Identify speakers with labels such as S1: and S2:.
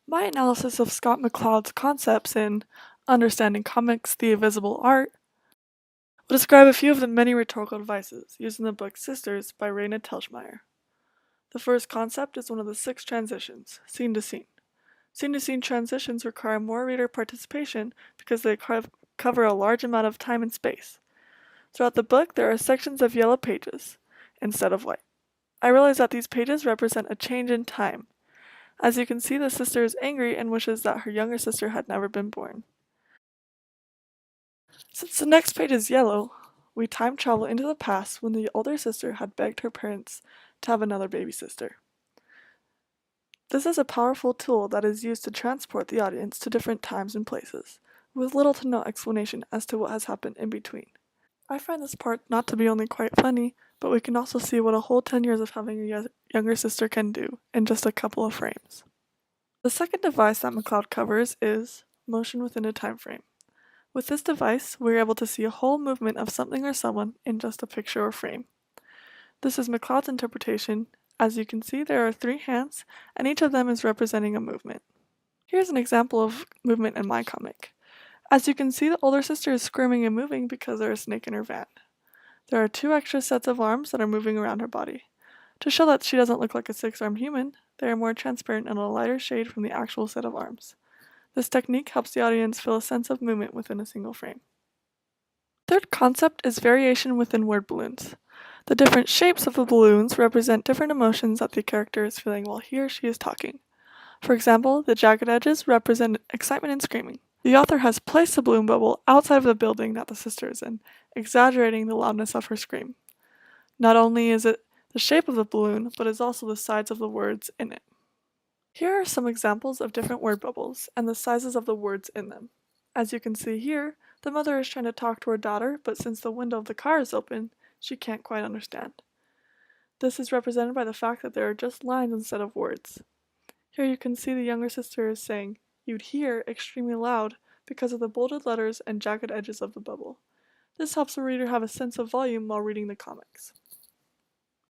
S1: My analysis of Scott McCloud's concepts in Understanding Comics, the Invisible Art will describe a few of the many rhetorical devices used in the book Sisters by Raina Telgmeier. The first concept is one of the 6 transitions, scene to scene. Scene to scene transitions require more reader participation because they cover a large amount of time and space. Throughout the book, there are sections of yellow pages instead of white. I realize that these pages represent a change in time. As you can see, the sister is angry and wishes that her younger sister had never been born. Since the next page is yellow, we time travel into the past when the older sister had begged her parents to have another baby sister. This is a powerful tool that is used to transport the audience to different times and places, with little to no explanation as to what has happened in between. I find this part not to be only quite funny, but we can also see what a whole 10 years of having a younger sister can do in just a couple of frames. The second device that Mclound covers is motion within a time frame. With this device, we are able to see a whole movement of something or someone in just a picture or frame. This is Mcloud's interpretation. As you can see, there are 3 hands, and each of them is representing a movement. Here's an example of movement in my comic. As you can see, the older sister is squirming and moving because there is a snake in her van. There are 2 extra sets of arms that are moving around her body. To show that she doesn't look like a 6-armed human, they are more transparent and a lighter shade from the actual set of arms. This technique helps the audience feel a sense of movement within a single frame. Third concept is variation within word balloons. The different shapes of the balloons represent different emotions that the character is feeling while he or she is talking. For example, the jagged edges represent excitement and screaming. The author has placed the balloon bubble outside of the building that the sister is in, exaggerating the loudness of her scream. Not only is it the shape of the balloon, but is also the size of the words in it. Here are some examples of different word bubbles and the sizes of the words in them. As you can see here, the mother is trying to talk to her daughter, but since the window of the car is open, she can't quite understand. This is represented by the fact that there are just lines instead of words. Here you can see the younger sister is saying, "You'd hear" extremely loud because of the bolded letters and jagged edges of the bubble. This helps the reader have a sense of volume while reading the comics.